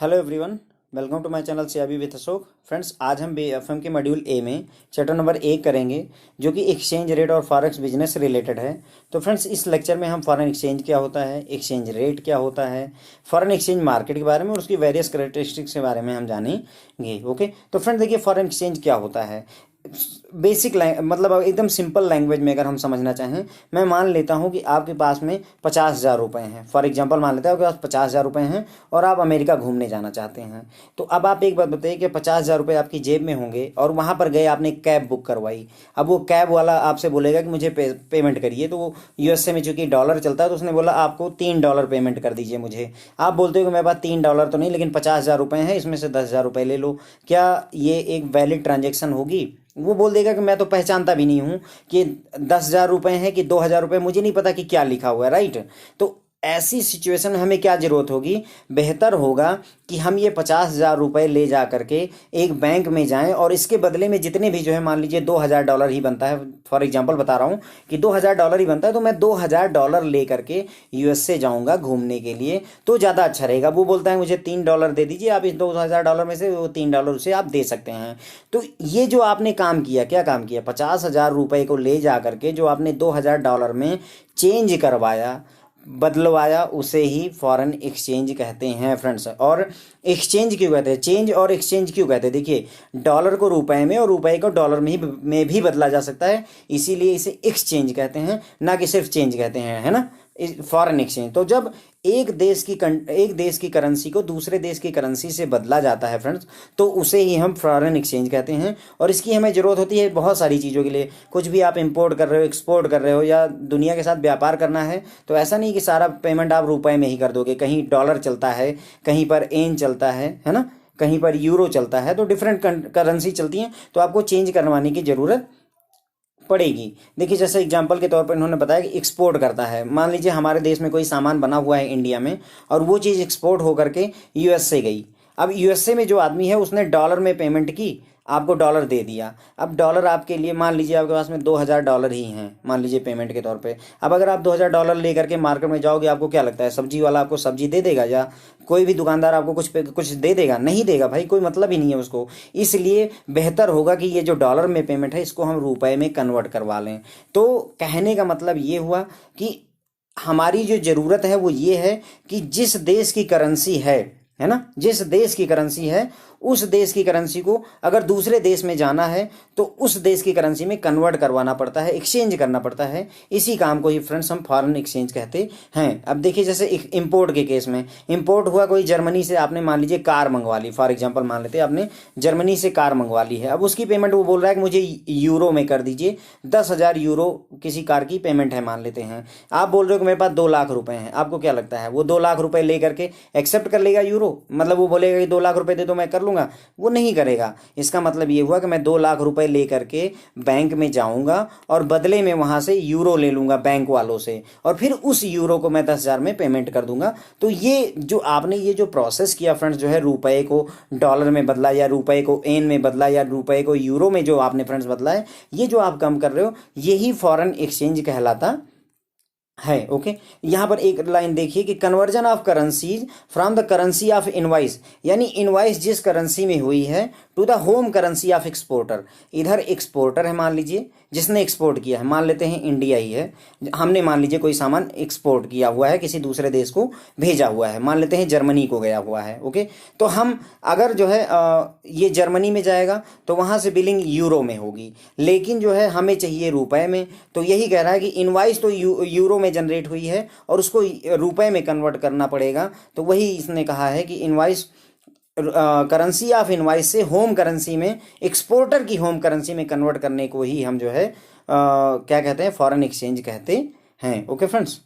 Hello everyone, welcome to my channel सियाबी with Ashok. Friends, आज हम बीएफएम के मॉड्यूल ए में चैप्टर नंबर 1 करेंगे, जो कि एक्सचेंज रेट और फॉरेक्स बिजनेस से रिलेटेड है। तो फ्रेंड्स, इस लेक्चर में हम फॉरेन एक्सचेंज क्या होता है, एक्सचेंज रेट क्या होता है, फॉरेन एक्सचेंज मार्केट के बारे में और उसकी वेरियस करेक्टरिस्टिक्स के बारे में हम जानेंगे। ओके, तो फ्रेंड्स देखिए, फॉरेन एक्सचेंज क्या होता है। बेसिक मतलब एकदम सिंपल लैंग्वेज में अगर हम समझना चाहें, मैं मान लेता हूं कि आपके पास में 50,000 रुपये हैं। फॉर एग्जांपल मान लेते हैं आपके पास 50,000 रुपये हैं और आप अमेरिका घूमने जाना चाहते हैं। तो अब आप एक बात बताइए कि 50,000 रुपये आपकी जेब में होंगे और वहां पर गए, आपने कैब बुक करवाई। अब वो कैब वाला आपसे बोलेगा कि मुझे पेमेंट करिए। तो वो यूएसए में चूंकि डॉलर चलता है, तो उसने बोला आपको $3 पेमेंट कर दीजिए मुझे। आप बोलते हो कि मेरे पास $3 तो नहीं, लेकिन 50,000 रुपये हैं, इसमें से 10,000 रुपये ले लो। क्या ये एक वैलिड ट्रांजेक्शन होगी? वो बोल देगा कि मैं तो पहचानता भी नहीं हूं कि 10,000 रुपये हैं कि 2,000 रुपये, मुझे नहीं पता कि क्या लिखा हुआ है। राइट? तो ऐसी सिचुएशन में हमें क्या जरूरत होगी? बेहतर होगा कि हम ये 50,000 रुपये ले जा करके एक बैंक में जाएं और इसके बदले में जितने भी जो है, मान लीजिए $2,000 ही बनता है, फॉर एग्जांपल बता रहा हूं कि $2,000 ही बनता है, तो मैं $2,000 ले करके यूएस से जाऊंगा घूमने के लिए, तो ज़्यादा अच्छा रहेगा। वो बोलता है मुझे $3 दे दीजिए, आप इस $2,000 में से वो $3 उसे आप दे सकते हैं। तो ये जो आपने काम किया, क्या काम किया? 50,000 रुपये को ले जा करके जो आपने $2,000 में चेंज करवाया, बदलवाया, उसे ही फॉरेन एक्सचेंज कहते हैं फ्रेंड्स। और एक्सचेंज क्यों कहते हैं, चेंज और एक्सचेंज क्यों कहते हैं? देखिए, डॉलर को रुपए में और रुपए को डॉलर में भी बदला जा सकता है, इसीलिए इसे एक्सचेंज कहते हैं, ना कि सिर्फ चेंज कहते हैं, है ना, फॉरेन एक्सचेंज। तो जब एक देश की करेंसी को दूसरे देश की करेंसी से बदला जाता है फ्रेंड्स, तो उसे ही हम फॉरेन एक्सचेंज कहते हैं। और इसकी हमें ज़रूरत होती है बहुत सारी चीज़ों के लिए। कुछ भी आप इंपोर्ट कर रहे हो, एक्सपोर्ट कर रहे हो, या दुनिया के साथ व्यापार करना है, तो ऐसा नहीं कि सारा पेमेंट आप रुपए में ही कर दोगे। कहीं डॉलर चलता है, कहीं पर एन चलता है ना, कहीं पर यूरो चलता है, तो डिफरेंट करेंसी चलती हैं, तो आपको चेंज करवाने की ज़रूरत पड़ेगी। देखिए, जैसे एग्जांपल के तौर पर इन्होंने बताया कि एक्सपोर्ट करता है। मान लीजिए हमारे देश में कोई सामान बना हुआ है इंडिया में, और वो चीज़ एक्सपोर्ट होकर के यूएसए गई। अब यूएसए में जो आदमी है, उसने डॉलर में पेमेंट की, आपको डॉलर दे दिया। अब डॉलर आपके लिए, मान लीजिए आपके पास में $2,000 ही हैं, मान लीजिए पेमेंट के तौर पे। अब अगर आप $2,000 लेकर के मार्केट में जाओगे, आपको क्या लगता है सब्जी वाला आपको सब्जी दे देगा, या कोई भी दुकानदार आपको कुछ दे देगा? नहीं देगा भाई, कोई मतलब ही नहीं है उसको। इसलिए बेहतर होगा कि ये जो डॉलर में पेमेंट है, इसको हम रुपए में कन्वर्ट करवा लें। तो कहने का मतलब ये हुआ कि हमारी जो ज़रूरत है वो ये है कि जिस देश की करेंसी है ना, जिस देश की करेंसी है, उस देश की करेंसी को अगर दूसरे देश में जाना है, तो उस देश की करेंसी में कन्वर्ट करवाना पड़ता है, एक्सचेंज करना पड़ता है। इसी काम को ही फ्रेंड्स हम फॉरेन एक्सचेंज कहते हैं। अब देखिए, जैसे इंपोर्ट के केस में, इंपोर्ट हुआ कोई जर्मनी से, आपने मान लीजिए कार मंगवा ली। फॉर एग्जाम्पल मान लेते हैं आपने जर्मनी से कार मंगवा ली है। अब उसकी पेमेंट वो बोल रहा है कि मुझे यूरो में कर दीजिए, 10,000 यूरो किसी कार की पेमेंट है मान लेते हैं। आप बोल रहे हो कि मेरे पास 2 लाख रुपए हैं। आपको क्या लगता है वो 2 लाख रुपए लेकर के एक्सेप्ट कर लेगा यूरो? मतलब वो बोलेगा कि 2 लाख रुपए दे दो, मैं कर लूंगा? वो नहीं करेगा। इसका मतलब ये हुआ कि मैं 2 लाख रुपए लेकर के बैंक में जाऊंगा और बदले में वहां से यूरो ले लूंगा बैंक वालों से, और फिर उस यूरो को मैं 10,000 में पेमेंट कर दूंगा। तो ये जो आपने ये जो प्रोसेस किया फ्रेंड्स, जो है रुपए को डॉलर में बदला, या रुपए को एन में बदला, या रुपए को यूरो में जो आपने फ्रेंड्स बदला है, ये जो आप काम कर रहे हो, यही फॉरेन एक्सचेंज कहलाता है। ओके, यहां पर एक लाइन देखिए कि conversion of currencies from the currency of invoice, यानी इनवाइस जिस करेंसी में हुई है, to the home currency of exporter. इधर एक्सपोर्टर है, मान लीजिए जिसने एक्सपोर्ट किया है, मान लेते हैं इंडिया ही है, हमने मान लीजिए कोई सामान एक्सपोर्ट किया हुआ है, किसी दूसरे देश को भेजा हुआ है, मान लेते हैं जर्मनी को गया हुआ है। ओके, तो हम अगर जो है ये जर्मनी में जाएगा, तो वहां से बिलिंग यूरो में होगी, लेकिन जो है हमें चाहिए रुपए में। तो यही कह रहा है कि इनवाइस तो यूरो में जनरेट हुई है और उसको रुपए में कन्वर्ट करना पड़ेगा। तो वही इसने कहा है कि इनवाइस, करेंसी ऑफ इनवाइस से होम करेंसी में, एक्सपोर्टर की होम करेंसी में कन्वर्ट करने को ही हम जो है क्या कहते हैं, फॉरेन एक्सचेंज कहते हैं। ओके फ्रेंड्स,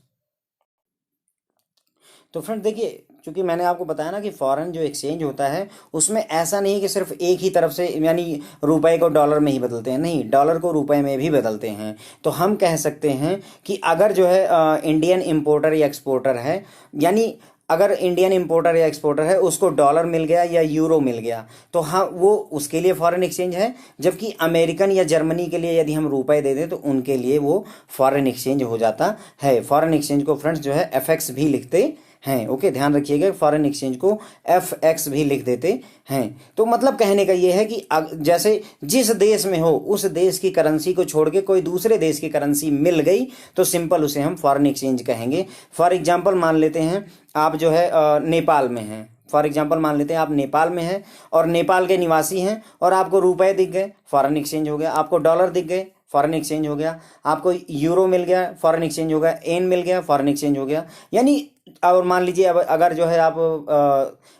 तो फ्रेंड्स देखिए, क्योंकि मैंने आपको बताया ना कि फॉरेन जो एक्सचेंज होता है, उसमें ऐसा नहीं कि सिर्फ एक ही तरफ से, यानी रुपए को डॉलर में ही बदलते हैं, नहीं, डॉलर को रुपए में भी बदलते हैं। तो हम कह सकते हैं कि अगर जो है इंडियन इंपोर्टर या एक्सपोर्टर है, यानी अगर इंडियन इंपोर्टर या एक्सपोर्टर है, उसको डॉलर मिल गया या यूरो मिल गया, तो हाँ, वो उसके लिए फॉरेन एक्सचेंज है। जबकि अमेरिकन या जर्मनी के लिए यदि हम रुपए दे दें, तो उनके लिए वो फॉरेन एक्सचेंज हो जाता है। फॉरेन एक्सचेंज को फ्रेंड्स जो है एफएक्स भी लिखते हैं। ओके, ध्यान रखिएगा, फॉरेन एक्सचेंज को FX भी लिख देते हैं। तो मतलब कहने का ये है कि जैसे जिस देश में हो उस देश की करेंसी को छोड़ के कोई दूसरे देश की करेंसी मिल गई तो सिंपल उसे हम फॉरेन एक्सचेंज कहेंगे। फॉर एग्जाम्पल मान लेते हैं आप जो है नेपाल में हैं, फॉर एग्जाम्पल मान लेते हैं आप नेपाल में हैं और नेपाल के निवासी हैं और आपको रुपए दिख गए, फॉरेन एक्सचेंज हो गया। आपको डॉलर दिख गए, फॉरेन एक्सचेंज हो गया। आपको यूरो मिल गया, फॉरेन एक्सचेंज हो गया। एन मिल गया, फॉरेन एक्सचेंज हो गया। यानी और मान लीजिए अब अगर जो है आप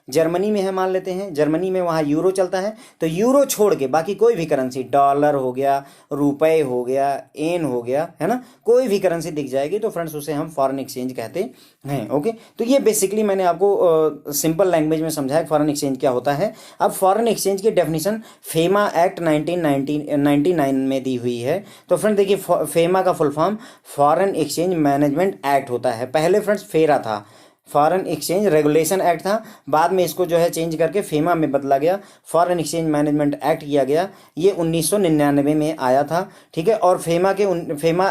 जर्मनी में है, मान लेते हैं जर्मनी में वहाँ यूरो चलता है, तो यूरो छोड़ के बाकी कोई भी करेंसी, डॉलर हो गया, रुपए हो गया, एन हो गया, है ना, कोई भी करेंसी दिख जाएगी तो फ्रेंड्स उसे हम फॉरेन एक्सचेंज कहते हैं। ओके, तो ये बेसिकली मैंने आपको सिंपल लैंग्वेज में समझाया फॉरेन एक्सचेंज क्या होता है। अब फॉरेन एक्सचेंज की डेफिनेशन फेमा एक्ट 1999 में दी हुई है। तो फ्रेंड देखिए, फेमा का full form foreign exchange management act होता है। पहले फ्रेंड्स फेरा था, फॉरेन एक्सचेंज रेगुलेशन एक्ट था, बाद में इसको जो है चेंज करके फेमा में बदला गया, फॉरेन एक्सचेंज मैनेजमेंट एक्ट किया गया। ये 1999 में आया था, ठीक है। और फेमा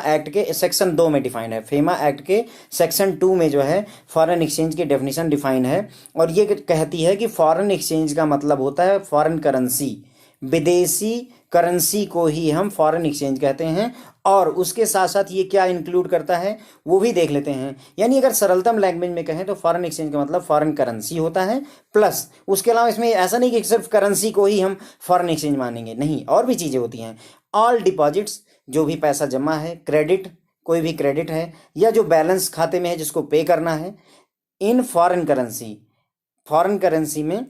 एक्ट के सेक्शन 2 में डिफाइंड है, फेमा एक्ट के सेक्शन 2 में जो है फॉरेन एक्सचेंज की डेफिनेशन डिफाइन है और ये कहती है कि फॉरेन एक्सचेंज का मतलब होता है फॉरेन करेंसी, विदेशी करेंसी को ही हम फॉरेन एक्सचेंज कहते हैं। और उसके साथ साथ ये क्या इंक्लूड करता है वो भी देख लेते हैं। यानी अगर सरलतम लैंग्वेज में कहें तो फॉरेन एक्सचेंज का मतलब फॉरेन करेंसी होता है, प्लस उसके अलावा इसमें ऐसा नहीं कि सिर्फ करेंसी को ही हम फॉरेन एक्सचेंज मानेंगे, नहीं, और भी चीज़ें होती हैं। ऑल डिपॉजिट्स, जो भी पैसा जमा है, क्रेडिट, कोई भी क्रेडिट है, या जो बैलेंस खाते में है जिसको पे करना है, in foreign currency, foreign currency में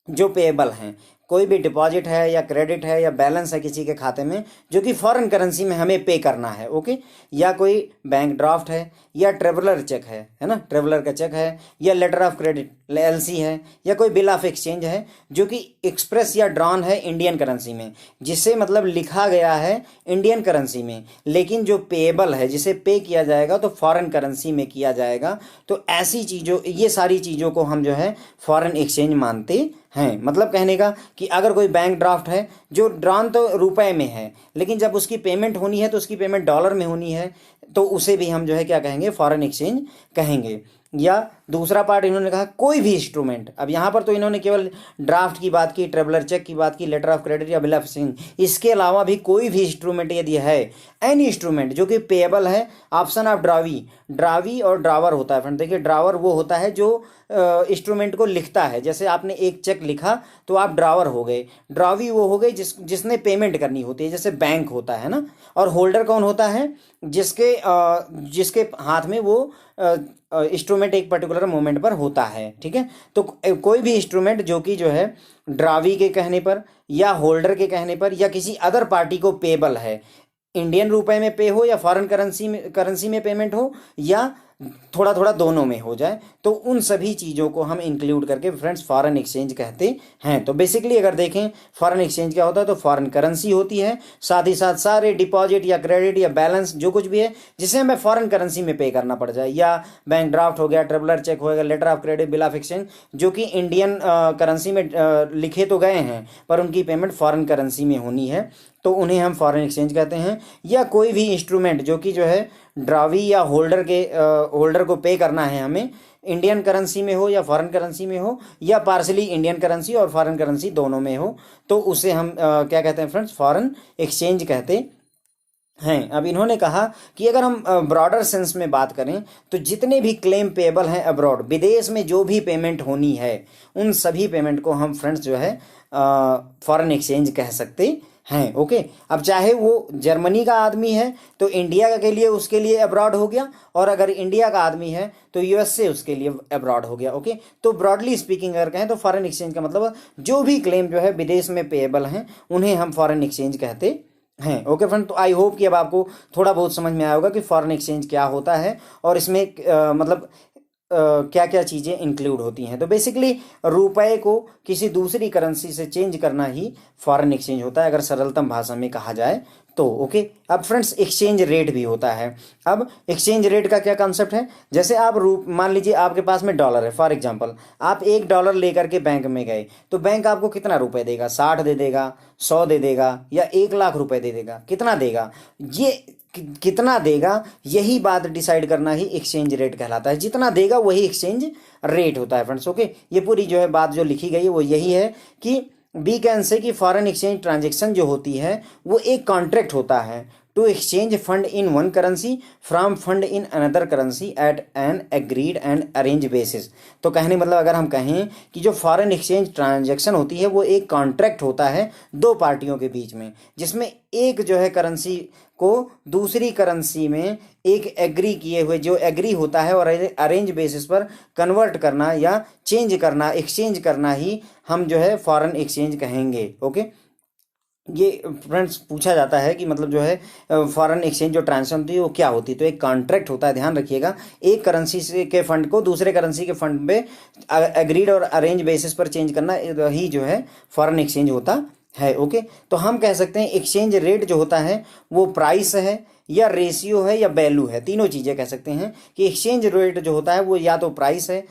जो पेएबल हैं, कोई भी डिपॉजिट है या क्रेडिट है या बैलेंस है किसी के खाते में जो कि फॉरेन करेंसी में हमें पे करना है। ओके, या कोई बैंक ड्राफ्ट है या ट्रेवलर चेक है ना, ट्रेवलर का चेक है, या लेटर ऑफ क्रेडिट LC है, या कोई बिल ऑफ एक्सचेंज है जो कि एक्सप्रेस या ड्रॉन है इंडियन करेंसी में, जिसे मतलब लिखा गया है इंडियन करेंसी में, लेकिन जो पेएबल है, जिसे पे किया जाएगा तो फॉरेन करेंसी में किया जाएगा। तो ऐसी चीज़ों, ये सारी चीज़ों को हम जो है फॉरेन एक्सचेंज मानते हैं। मतलब कहने का कि अगर कोई बैंक ड्राफ्ट है जो ड्रॉन तो रुपए में है, लेकिन जब उसकी पेमेंट होनी है तो उसकी पेमेंट डॉलर में होनी है, तो उसे भी हम जो है क्या कहेंगे, फॉरेन एक्सचेंज कहेंगे। या दूसरा पार्ट इन्होंने कहा कोई भी इंस्ट्रूमेंट, अब यहाँ पर तो इन्होंने केवल ड्राफ्ट की बात की, ट्रेवलर चेक की बात की, लेटर ऑफ क्रेडिट या बिल ऑफ एक्सचेंज, इसके अलावा भी कोई भी इंस्ट्रूमेंट यदि है, एनी इंस्ट्रूमेंट जो कि पेएबल है, ऑप्शन ऑफ ड्रावी और ड्रावर होता है। फ्रेंड देखिए, ड्रावर वो होता है जो इंस्ट्रूमेंट को लिखता है, जैसे आपने एक चेक लिखा तो आप ड्रावर हो गए। ड्रावी वो हो गई जिसने पेमेंट करनी होती है, जैसे बैंक होता है ना। और होल्डर कौन होता है, जिसके हाथ में वो इंस्ट्रूमेंट एक पर्टिकुलर मोमेंट पर होता है, ठीक है। तो कोई भी इंस्ट्रूमेंट जो कि जो है ड्रावी के कहने पर या होल्डर के कहने पर या किसी अदर पार्टी को पेबल है, इंडियन रुपए में पे हो या फॉरेन करेंसी में पेमेंट हो या थोड़ा थोड़ा दोनों में हो जाए, तो उन सभी चीज़ों को हम इंक्लूड करके फ्रेंड्स फॉरेन एक्सचेंज कहते हैं। तो बेसिकली अगर देखें फॉरेन एक्सचेंज क्या होता है, तो फॉरेन करेंसी होती है, साथ ही साथ सारे डिपॉजिट या क्रेडिट या बैलेंस जो कुछ भी है जिसे हमें फॉरेन करेंसी में पे करना पड़ जाए, या बैंक ड्राफ्ट हो गया, ट्रेवलर चेक हो गया, letter of credit, bill of exchange, जो कि इंडियन करेंसी में लिखे तो गए हैं पर उनकी पेमेंट फॉरेन करेंसी में होनी है, तो उन्हें हम फॉरेन एक्सचेंज कहते हैं। या कोई भी इंस्ट्रूमेंट जो कि जो है ड्रावी या होल्डर को पे करना है हमें, इंडियन करेंसी में हो या फॉरेन करेंसी में हो, या पार्सली इंडियन करेंसी और फॉरेन करेंसी दोनों में हो, तो उसे हम क्या कहते हैं फ्रेंड्स, फॉरेन एक्सचेंज कहते हैं। अब इन्होंने कहा कि अगर हम ब्रॉडर सेंस में बात करें तो जितने भी क्लेम पेएबल हैं अब्रॉड, विदेश में जो भी पेमेंट होनी है, उन सभी पेमेंट को हम फ्रेंड्स जो है फॉरेन एक्सचेंज कह सकते हैं। ओके, अब चाहे वो जर्मनी का आदमी है तो इंडिया के लिए उसके लिए अब्रॉड हो गया, और अगर इंडिया का आदमी है तो USA उसके लिए अब्रॉड हो गया। ओके, तो ब्रॉडली स्पीकिंग अगर कहें तो फॉरेन एक्सचेंज का मतलब जो भी क्लेम जो है विदेश में पेएबल हैं उन्हें हम फॉरेन एक्सचेंज कहते हैं। ओके फ्रेंड, तो आई होप कि अब आपको थोड़ा बहुत समझ में आया होगा कि फॉरेन एक्सचेंज क्या होता है और इसमें मतलब क्या क्या चीज़ें इंक्लूड होती हैं। तो बेसिकली रुपए को किसी दूसरी करेंसी से चेंज करना ही फॉरेन एक्सचेंज होता है, अगर सरलतम भाषा में कहा जाए तो ओके। अब फ्रेंड्स एक्सचेंज रेट भी होता है। अब एक्सचेंज रेट का क्या कॉन्सेप्ट है, जैसे आप मान लीजिए आपके पास में डॉलर है, फॉर एग्जांपल आप $1 लेकर के बैंक में गए, तो बैंक आपको कितना रुपए देगा, 60 दे देगा, 100 दे देगा, या 1 लाख रुपए दे देगा, कितना देगा, ये कितना देगा, यही बात डिसाइड करना ही एक्सचेंज रेट कहलाता है। जितना देगा वही एक्सचेंज रेट होता है फ्रेंड्स। ओके, ये पूरी जो है बात जो लिखी गई है वो यही है कि बी कैन से कि फॉरेन एक्सचेंज ट्रांजेक्शन जो होती है वो एक कॉन्ट्रैक्ट होता है to exchange fund in one currency from fund in another currency at an agreed and arrange basis. तो कहने मतलब अगर हम कहें कि जो फॉरेन एक्सचेंज ट्रांजैक्शन होती है वो एक कॉन्ट्रैक्ट होता है दो पार्टियों के बीच में, जिसमें एक जो है करेंसी को दूसरी करेंसी में एक एग्री किए हुए जो एग्री होता है और अरेंज बेसिस पर कन्वर्ट करना या चेंज करना, एक्सचेंज करना ही हम जो है फॉरेन एक्सचेंज कहेंगे। ओके, ये फ्रेंड्स पूछा जाता है कि मतलब जो है फॉरेन एक्सचेंज जो ट्रांजेक्शन होती है वो क्या होती है, तो एक कॉन्ट्रैक्ट होता है, ध्यान रखिएगा, एक करेंसी से के फंड को दूसरे करेंसी के फंड पे एग्रीड और अरेंज बेसिस पर चेंज करना ही जो है फॉरेन एक्सचेंज होता है। ओके, तो हम कह सकते हैं एक्सचेंज रेट जो होता है वो प्राइस है या रेशियो है या वैल्यू है, तीनों चीजें कह सकते हैं कि एक्सचेंज रेट जो होता है वो या तो प्राइस है,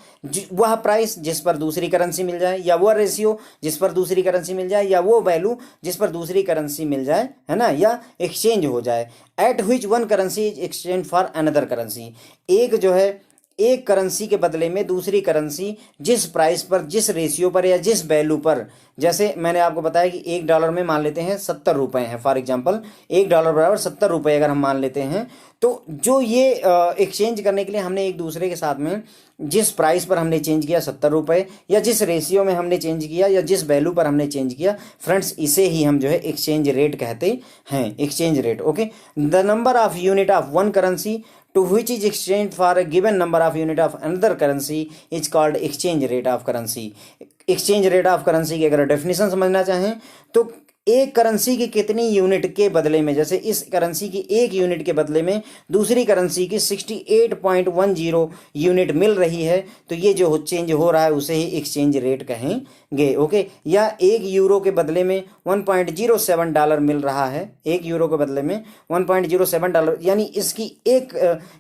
वह प्राइस जिस पर दूसरी करेंसी मिल जाए, या वह रेशियो जिस पर दूसरी करेंसी मिल जाए, या वो वैल्यू जिस पर दूसरी करेंसी मिल जाए, है ना, या एक्सचेंज हो जाए। At which one currency is exchange for another currency, एक जो है एक करेंसी के बदले में दूसरी करेंसी जिस प्राइस पर, जिस रेशियो पर या जिस वैल्यू पर, जैसे मैंने आपको बताया कि $1 में मान लेते हैं 70 रुपए हैं, फॉर एग्जांपल $1 बराबर 70 रुपए अगर हम मान लेते हैं, तो जो ये एक्सचेंज करने के लिए हमने एक दूसरे के साथ में जिस प्राइस पर हमने चेंज किया 70 रुपए, या जिस रेशियो में हमने चेंज किया या जिस वैल्यू पर हमने चेंज किया, फ्रेंड्स इसे ही हम जो है एक्सचेंज रेट कहते हैं, exchange rate. Okay, the number of unit of one currency to which is exchanged for a given number of unit of another currency is called exchange rate of currency। exchange rate of currency की अगर definition समझना चाहें तो एक currency की कितनी unit के बदले में, जैसे इस करेंसी की एक यूनिट के बदले में दूसरी करेंसी की 68.10 यूनिट मिल रही है, तो ये जो चेंज हो रहा है उसे ही एक्सचेंज रेट कहेंगे। ओके, या $1 के बदले में $1.07 मिल रहा है, $1 के बदले में $1.07, यानी इसकी एक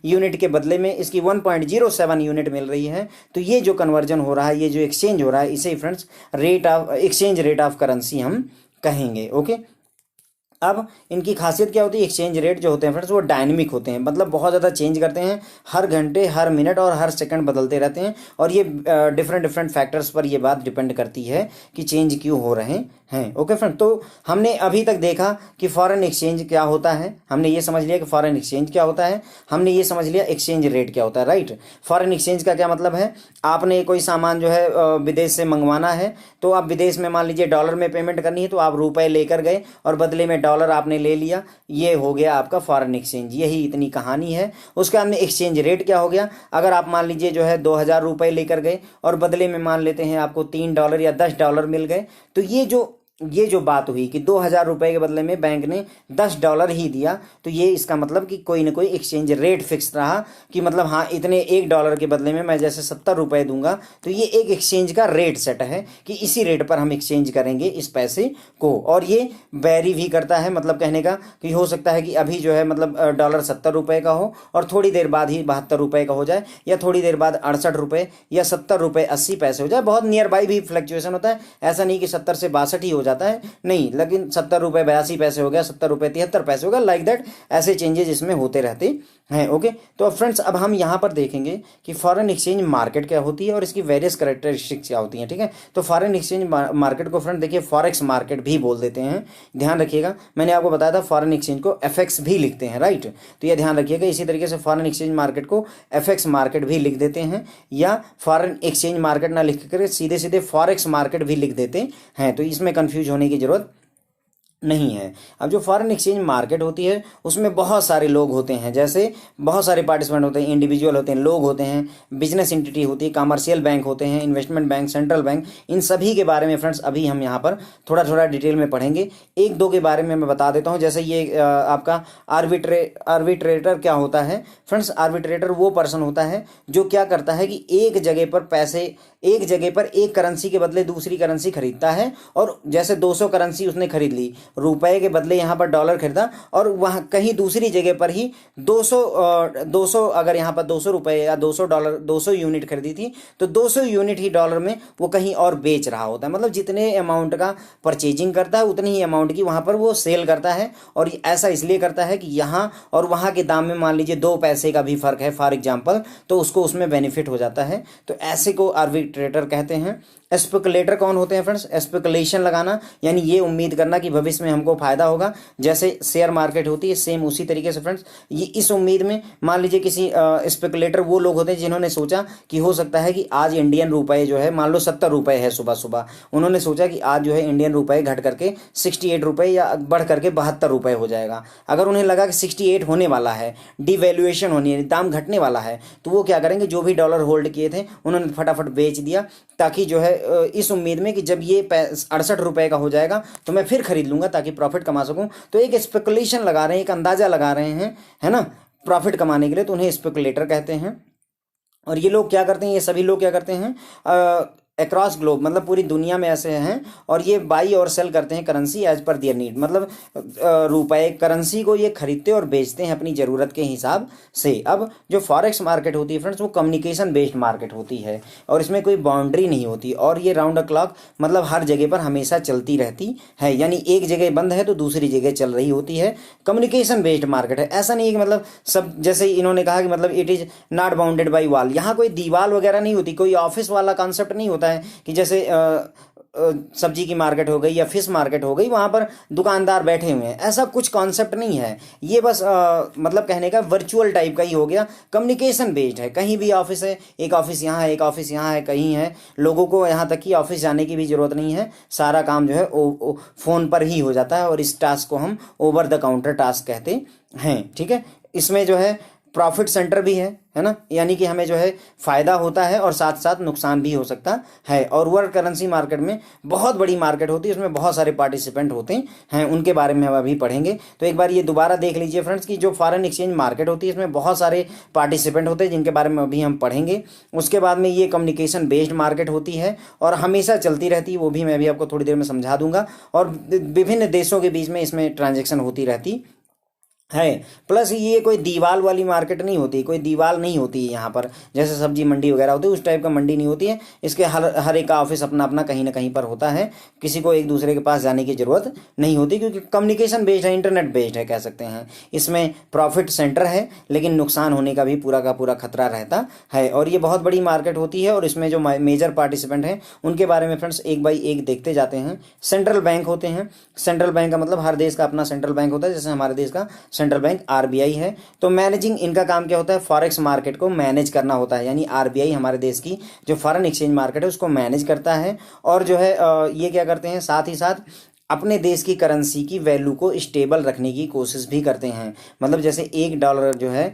यूनिट के बदले में इसकी 1.07 यूनिट मिल रही है, तो ये जो कन्वर्जन हो रहा है, ये जो एक्सचेंज हो रहा है, इसे friends rate of exchange rate of currency हम कहेंगे। ओके, अब इनकी खासियत क्या होती है, एक्सचेंज रेट जो होते हैं फ्रेंड्स वो डायनेमिक होते हैं, मतलब बहुत ज़्यादा चेंज करते हैं, हर घंटे हर मिनट और हर सेकंड बदलते रहते हैं, और ये डिफरेंट फैक्टर्स पर ये बात डिपेंड करती है कि चेंज क्यों हो रहे हैं। ओके फ्रेंड, तो हमने अभी तक देखा कि फॉरेन एक्सचेंज क्या होता है, हमने ये समझ लिया कि फॉरेन एक्सचेंज क्या होता है, हमने ये समझ लिया एक्सचेंज रेट क्या होता है, राइट। फॉरेन एक्सचेंज का क्या मतलब है, आपने कोई सामान जो है विदेश से मंगवाना है, तो आप विदेश में मान लीजिए डॉलर में पेमेंट करनी है, तो आप रुपए लेकर गए और बदले में डॉलर आपने ले लिया, ये हो गया आपका फॉरेन एक्सचेंज, यही इतनी कहानी है। उसके बाद में एक्सचेंज रेट क्या हो गया, अगर आप मान लीजिए जो है 2000 रुपए लेकर गए और बदले में मान लेते हैं आपको $3 या $10 मिल गए, तो ये जो बात हुई कि 2000 रुपए के बदले में बैंक ने $10 ही दिया, तो ये इसका मतलब कि कोई ना कोई एक्सचेंज रेट फिक्स रहा कि मतलब हाँ इतने $1 के बदले में मैं जैसे 70 रुपए दूंगा, तो ये एक एक्सचेंज का रेट सेट है कि इसी रेट पर हम एक्सचेंज करेंगे इस पैसे को। और ये वेरी भी करता है, मतलब कहने का कि हो सकता है कि अभी जो है मतलब डॉलर 70 रुपए का हो और थोड़ी देर बाद ही 72 रुपए का हो जाए, या थोड़ी देर बाद 68 रुपए या 70 रुपए 80 पैसे हो जाए, बहुत नियर बाई भी फ्लक्चुएशन होता है, ऐसा नहीं कि 70 से 62 ही हो जाता है, नहीं, लेकिन 70 रुपए 82 पैसे हो गया, 70 रुपए 73 पैसे हो गया, लाइक दैट ऐसे चेंजेस इसमें होते रहते हैं। ओके, तो अब फ्रेंड्स अब हम यहाँ पर देखेंगे कि फॉरेन एक्सचेंज मार्केट क्या होती है और इसकी वेरियस कैरेक्टरिस्टिक्स क्या होती हैं, ठीक है। तो फॉरेन एक्सचेंज मार्केट को फ्रेंड देखिए फॉरेक्स मार्केट भी बोल देते हैं, ध्यान रखिएगा, मैंने आपको बताया था फॉरेन एक्सचेंज को एफएक्स भी लिखते हैं, राइट, तो ये ध्यान रखिएगा। इसी तरीके से फॉरेन एक्सचेंज मार्केट को एफएक्स मार्केट भी लिख देते हैं, या फॉरेन एक्सचेंज मार्केट ना लिख कर सीधे सीधे फॉरेक्स मार्केट भी लिख देते हैं, तो इसमें कंफ्यूज होने की जरूरत नहीं है। अब जो फॉरेन एक्सचेंज मार्केट होती है उसमें बहुत सारे लोग होते हैं, जैसे बहुत सारे पार्टिसिपेंट होते हैं, इंडिविजुअल होते हैं, लोग होते हैं, बिजनेस एंटिटी होती है, कमर्शियल बैंक होते हैं, इन्वेस्टमेंट बैंक, सेंट्रल बैंक, इन सभी के बारे में फ्रेंड्स अभी हम यहाँ पर थोड़ा थोड़ा डिटेल में पढ़ेंगे। एक दो के बारे में मैं बता देता हूँ, जैसे ये आपका आर्बिट्रेटर क्या होता है फ्रेंड्स। आर्बिट्रेटर वो पर्सन होता है जो क्या करता है कि एक जगह पर पैसे, एक जगह पर एक करेंसी के बदले दूसरी करेंसी खरीदता है, और जैसे 200 करेंसी उसने खरीद ली, रुपए के बदले यहाँ पर डॉलर खरीदा और वहाँ कहीं दूसरी जगह पर ही 200 अगर यहाँ पर 200 रुपए या $200 200 यूनिट खरीदी थी तो 200 यूनिट ही डॉलर में वो कहीं और बेच रहा होता है। मतलब जितने अमाउंट का परचेजिंग करता है उतनी ही अमाउंट की वहाँ पर वो सेल करता है। और ऐसा इसलिए करता है कि यहाँ और वहाँ के दाम में मान लीजिए 2 पैसे का भी फर्क है फॉर एग्जाम्पल, तो उसको उसमें बेनिफिट हो जाता है। तो ऐसे को आर्बिट्रेटर कहते हैं। स्पेकुलेटर कौन होते हैं फ्रेंड्स? स्पेकुलेशन लगाना यानी ये उम्मीद करना कि भविष्य में हमको फायदा होगा, जैसे शेयर मार्केट होती है सेम उसी तरीके से फ्रेंड्स। ये इस उम्मीद में मान लीजिए किसी स्पेकुलेटर वो लोग होते हैं जिन्होंने सोचा कि हो सकता है कि आज इंडियन रुपए जो है मान लो 70 रुपए है सुबह सुबह, उन्होंने सोचा कि आज जो है इंडियन रुपए घट करके 68 रुपए या बढ़ करके 72 रुपए हो जाएगा। अगर उन्हें लगा कि 68 होने वाला है, डिवैल्यूएशन होनी है, दाम घटने वाला है, तो वो क्या करेंगे, जो भी डॉलर होल्ड किए थे उन्होंने फटाफट बेच दिया, ताकि जो है इस उम्मीद में कि जब ये 68 रुपए का हो जाएगा तो मैं फिर खरीद लूंगा ताकि प्रॉफिट कमा सकूं। तो एक स्पेकुलेशन लगा रहे हैं, एक अंदाजा लगा रहे हैं, है ना, प्रॉफिट कमाने के लिए, तो उन्हें स्पेकुलेटर कहते हैं। और ये लोग क्या करते हैं, ये सभी लोग क्या करते हैं अक्रॉस ग्लोब, मतलब पूरी दुनिया में ऐसे हैं, और ये बाई और सेल करते हैं करेंसी एज पर दियर नीड, मतलब रुपए करेंसी को ये खरीदते और बेचते हैं अपनी ज़रूरत के हिसाब से। अब जो फॉरेक्स मार्केट होती है फ्रेंड्स वो कम्युनिकेशन बेस्ड मार्केट होती है और इसमें कोई बाउंड्री नहीं होती, और ये राउंड द क्लॉक मतलब हर जगह पर हमेशा चलती रहती है, यानी एक जगह बंद है तो दूसरी जगह चल रही होती है। कम्युनिकेशन बेस्ड मार्केट है, ऐसा नहीं है कि मतलब सब, जैसे इन्होंने कहा कि मतलब it is not bounded by wall, यहाँ कोई दीवार वगैरह नहीं होती, कोई ऑफिस वाला कॉन्सेप्ट नहीं होता है कि जैसे सब्जी की मार्केट हो गई या फिश मार्केट हो गई, वहां पर दुकानदार बैठे हुए हैं, ऐसा कुछ कॉन्सेप्ट नहीं है। ये बस मतलब कहने का वर्चुअल टाइप का ही हो गया, कम्युनिकेशन बेस्ड है। कहीं भी ऑफिस है, एक ऑफिस यहाँ है, एक ऑफिस यहाँ है, कहीं है, लोगों को यहाँ तक कि ऑफिस जाने की भी जरूरत नहीं है, सारा काम जो है फोन पर ही हो जाता है, और इस टास्क को हम ओवर द काउंटर टास्क कहते हैं। ठीक है, इसमें जो है प्रॉफिट सेंटर भी है ना, यानी कि हमें जो है फायदा होता है और साथ साथ नुकसान भी हो सकता है। और वर्ल्ड करेंसी मार्केट में बहुत बड़ी मार्केट होती है, उसमें बहुत सारे पार्टिसिपेंट होते हैं, उनके बारे में हम अभी पढ़ेंगे। तो एक बार ये दोबारा देख लीजिए फ्रेंड्स कि जो फॉरेन एक्सचेंज मार्केट होती है इसमें बहुत सारे पार्टिसिपेंट होते हैं जिनके बारे में अभी हम पढ़ेंगे। उसके बाद में ये कम्युनिकेशन बेस्ड मार्केट होती है और हमेशा चलती रहती है, वो भी मैं अभी आपको थोड़ी देर में समझा दूंगा, और विभिन्न देशों के बीच में इसमें ट्रांजेक्शन होती रहती है। प्लस ये कोई दीवाल वाली मार्केट नहीं होती, कोई दीवाल नहीं होती है यहाँ पर, जैसे सब्जी मंडी वगैरह होती है उस टाइप का मंडी नहीं होती है। इसके हर एक का ऑफिस अपना अपना कहीं ना कहीं पर होता है, किसी को एक दूसरे के पास जाने की जरूरत नहीं होती, क्योंकि कम्युनिकेशन बेस्ड है, इंटरनेट बेस्ड है कह सकते हैं। इसमें प्रॉफिट सेंटर है लेकिन नुकसान होने का भी पूरा का पूरा खतरा रहता है। और ये बहुत बड़ी मार्केट होती है और इसमें जो मेजर पार्टिसिपेंट हैं उनके बारे में फ्रेंड्स एक बाई एक देखते जाते हैं। सेंट्रल बैंक होते हैं, सेंट्रल बैंक का मतलब हर देश का अपना सेंट्रल बैंक होता है, जैसे हमारे देश का सेंट्रल बैंक आरबीआई है। तो मैनेजिंग, इनका काम क्या होता है, फॉरेक्स मार्केट को मैनेज करना होता है, यानी आरबीआई हमारे देश की जो फॉरेन एक्सचेंज मार्केट है उसको मैनेज करता है। और जो है ये क्या करते हैं, साथ ही साथ अपने देश की करेंसी की वैल्यू को स्टेबल रखने की कोशिश भी करते हैं। मतलब जैसे $1 जो है